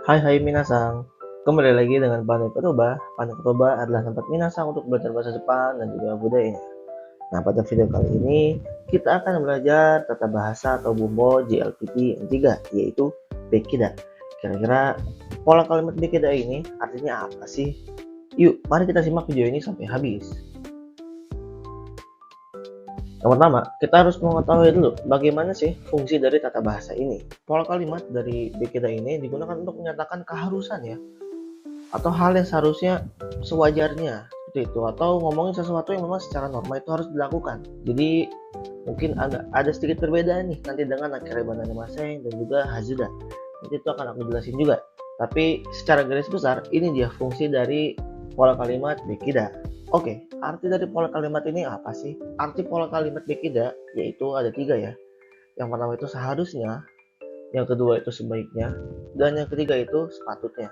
Hai hai minasang, kembali lagi dengan Pandai Kotoba. Pandai Kotoba adalah tempat minasang untuk belajar bahasa Jepang dan juga budayanya. Nah, pada video kali ini kita akan belajar tata bahasa atau bumbo JLPT yang 3, yaitu Bekida. Kira-kira pola kalimat Bekida ini artinya apa sih? Yuk, mari kita simak video ini sampai habis. Yang pertama, kita harus mengetahui dulu bagaimana sih fungsi dari tata bahasa ini. Pola kalimat dari Bekida ini digunakan untuk menyatakan keharusan ya, atau hal yang seharusnya sewajarnya seperti itu, atau ngomongin sesuatu yang memang secara normal itu harus dilakukan. Jadi mungkin ada sedikit perbedaan nih nanti dengan Nakireba Nanimaseng dan juga Hazuda. Nanti itu akan aku jelasin juga. Tapi secara garis besar ini dia fungsi dari pola kalimat Bekida. Oke, arti dari pola kalimat ini apa sih? Arti pola kalimat Bekida yaitu ada 3 ya. Yang pertama itu seharusnya, yang kedua itu sebaiknya, dan yang ketiga itu sepatutnya.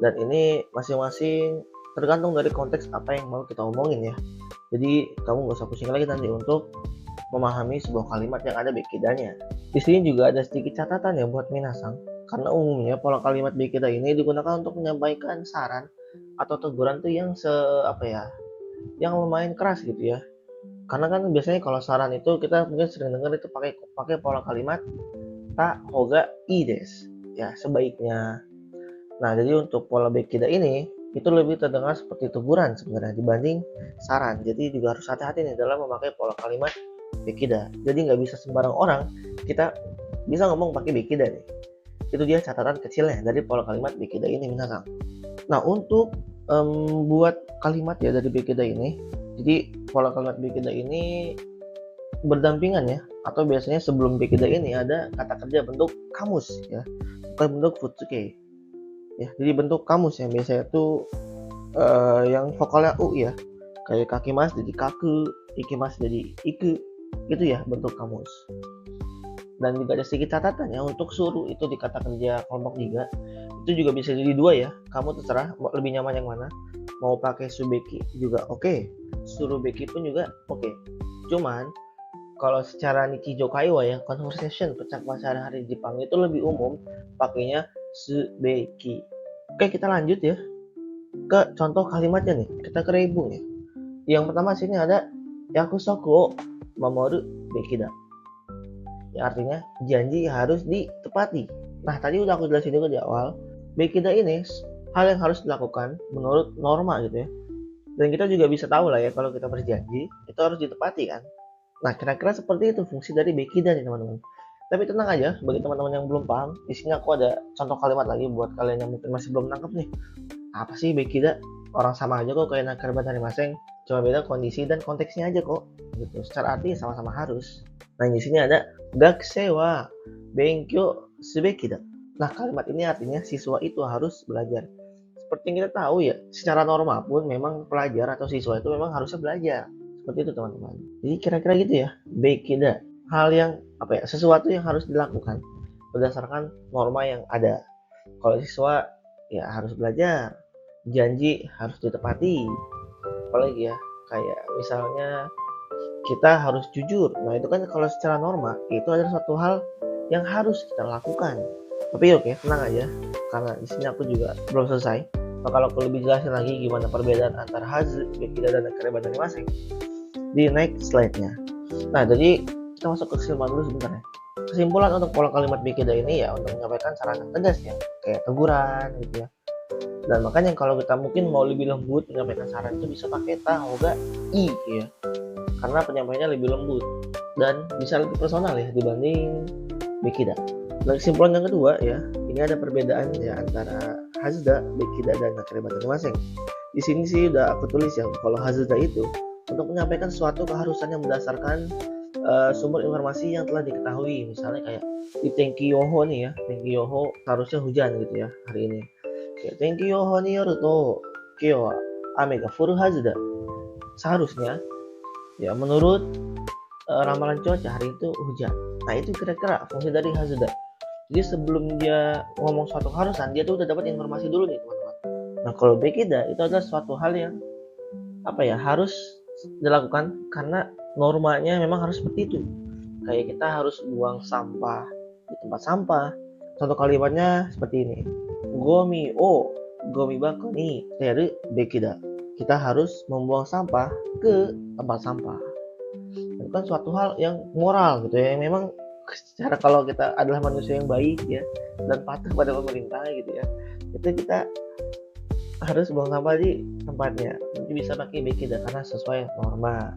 Dan ini masing-masing tergantung dari konteks apa yang mau kita omongin ya. Jadi kamu gak usah pusing lagi nanti untuk memahami sebuah kalimat yang ada bekidanya. Di sini juga ada sedikit catatan ya buat minasang, karena umumnya pola kalimat bekida ini digunakan untuk menyampaikan saran atau teguran tuh yang yang lumayan keras gitu ya. Karena kan biasanya kalau saran itu kita mungkin sering dengar itu pakai pola kalimat ta hoga i des, ya sebaiknya. Nah, jadi untuk pola bekida ini itu lebih terdengar seperti teguran sebenarnya dibanding saran. Jadi juga harus hati-hati nih dalam memakai pola kalimat bekida. Jadi nggak bisa sembarang orang kita bisa ngomong pakai bekida nih. Itu dia catatan kecilnya dari pola kalimat bekida ini minasang. Nah, untuk buat kalimat ya dari bekida ini, jadi pola kalimat bekida ini berdampingan ya, atau biasanya sebelum bekida ini ada kata kerja bentuk kamus ya, bukan bentuk futsuke ya. Jadi bentuk kamus yang biasanya itu yang vokalnya u ya, kayak kakimas jadi kaku, ikimas jadi iku, gitu ya bentuk kamus. Dan juga ada sedikit catatan ya, untuk suruh itu di kata kerja kelompok 3 itu juga bisa jadi 2 ya, kamu terserah lebih nyaman yang mana, mau pakai subeki juga oke, surubeki pun juga oke. Cuman kalau secara Nikijo Kaiwa ya, conversation percakapan sehari-hari di Jepang itu lebih umum pakainya subeki. Oke, kita lanjut ya ke contoh kalimatnya nih. Kita ke rebung ya. Yang pertama sini ada yakusoku o mamoru bekida. Ya artinya janji harus ditepati. Nah, tadi udah aku jelasin juga di awal. Bekida ini hal yang harus dilakukan menurut norma gitu ya. Dan kita juga bisa tahu lah ya, kalau kita berjanji itu harus ditepati kan. Nah, kira-kira seperti itu fungsi dari bekida nih teman-teman. Tapi tenang aja, bagi teman-teman yang belum paham, di sini aku ada contoh kalimat lagi buat kalian yang mungkin masih belum nangkep nih. Apa sih bekida? Orang sama aja kok kayak Nakireba Nanimaseng, cuma beda kondisi dan konteksnya aja kok. Gitu. Secara arti sama-sama harus. Nah, di sini ada gakusei wa benkyou subeki da. Nah, kalimat ini artinya siswa itu harus belajar. Seperti yang kita tahu ya, secara normal pun memang pelajar atau siswa itu memang harusnya belajar. Seperti itu teman-teman. Jadi kira-kira gitu ya, bekida. Hal yang sesuatu yang harus dilakukan berdasarkan norma yang ada. Kalau siswa ya harus belajar, janji harus ditepati. Apalagi ya, kayak misalnya kita harus jujur. Nah, itu kan kalau secara norma itu adalah suatu hal yang harus kita lakukan. Tapi oke, tenang aja, karena di sini aku juga belum selesai. Nah, kalau aku lebih jelasin lagi gimana perbedaan antara hazu, bekida, dan nakireba masing di next slide-nya. Nah, jadi kita masuk ke kesimpulan dulu sebentar ya. Kesimpulan untuk pola kalimat bekida ini ya untuk menyampaikan saran yang tegas ya, kayak teguran gitu ya. Dan makanya kalau kita mungkin mau lebih lembut menyampaikan saran itu bisa pakai ta hoga i ya, karena penyampaiannya lebih lembut dan bisa lebih personal ya dibanding bekida. Dan kesimpulan yang kedua ya, ini ada perbedaan ya antara Hazuda, bekida, dan nakireba masing. Di sini sih udah aku tulis ya, kalau Hazuda itu untuk menyampaikan suatu keharusan yang berdasarkan sumber informasi yang telah diketahui. Misalnya kayak di Tenkyoho nih ya, Tenkyoho harusnya hujan gitu ya hari ini. Kayak Tenkyoho ni yoru to kyo wa ame ga furu hazu da. Seharusnya ya menurut ramalan cuaca hari itu hujan. Nah, itu kira-kira fungsi dari hazuda. Jadi sebelum dia ngomong suatu keharusan, dia tuh udah dapat informasi dulu nih teman-teman. Nah, kalau bekida itu adalah suatu hal yang harus dilakukan karena normanya memang harus seperti itu. Kayak kita harus buang sampah di tempat sampah. Contoh kalimatnya seperti ini. Gomi o gomi bako ni teru bekida. Kita harus membuang sampah ke tempat sampah. Itu kan suatu hal yang moral gitu ya, yang memang secara kalau kita adalah manusia yang baik ya dan patuh pada pemerintah gitu ya, itu kita harus buang sampah di tempatnya. Nanti bisa pakai bekida karena sesuai norma.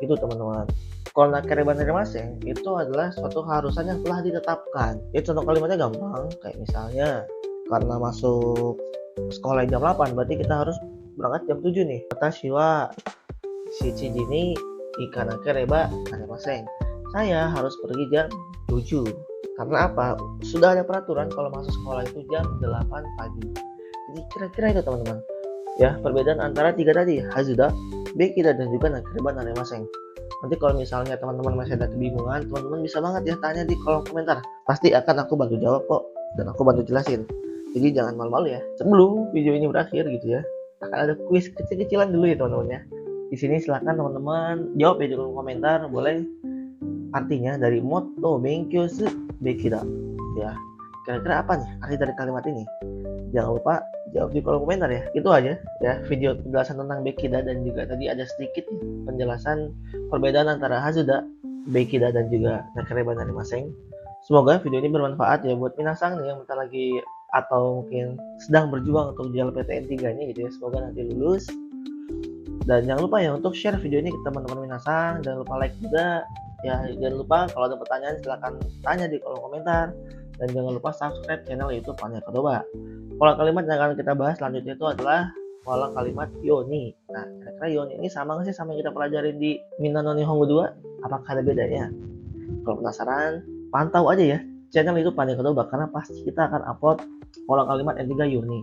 Itu teman-teman. Kalau kereban dari masing itu adalah suatu keharusan yang telah ditetapkan. Itu contoh kalimatnya gampang, kayak misalnya karena masuk sekolah jam 8, berarti kita harus berangkat jam 7 nih. Watashi wa shichiji ni ikanake reba masing. Saya harus pergi jam 7. Karena apa? Sudah ada peraturan kalau masuk sekolah itu jam 8 pagi. Jadi kira-kira itu teman-teman. Ya, perbedaan antara tiga tadi, hazuda, bekida, dan juga nakereba masing. Nanti kalau misalnya teman-teman masih ada kebingungan, teman-teman bisa banget ya tanya di kolom komentar. Pasti akan aku bantu jawab kok, dan aku bantu jelasin. Jadi jangan malu-malu ya. Sebelum video ini berakhir gitu ya, akan ada kuis kecil-kecilan dulu ya teman-teman ya. Di sini silakan teman-teman jawab ya di kolom komentar, boleh artinya dari motto benkyo su bekida. Ya, kira-kira apa nih arti dari kalimat ini? Jangan lupa jawab di kolom komentar ya. Itu aja ya video penjelasan tentang bekida, dan juga tadi ada sedikit penjelasan perbedaan antara hazuda, bekida, dan juga nakereba masing. Semoga video ini bermanfaat ya buat minasang nih yang bentar lagi atau mungkin sedang berjuang untuk jalan PTN 3 nya gitu ya. Semoga nanti lulus. Dan jangan lupa ya untuk share video ini ke teman-teman minasang. Jangan lupa like juga ya. Jangan lupa kalau ada pertanyaan silahkan tanya di kolom komentar. Dan jangan lupa subscribe channel YouTube Panya Kodoba. Pola kalimat yang akan kita bahas selanjutnya itu adalah pola kalimat yoni. Nah, kira-kira yoni ini sama nggak sih sama yang kita pelajarin di Minano Nihongo 2? Apakah ada bedanya? Kalau penasaran, pantau aja ya channel YouTube Panya Kodoba, karena pasti kita akan upload pola kalimat yang 3 yoni.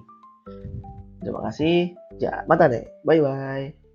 Terima kasih. Ja, mata deh. Bye-bye.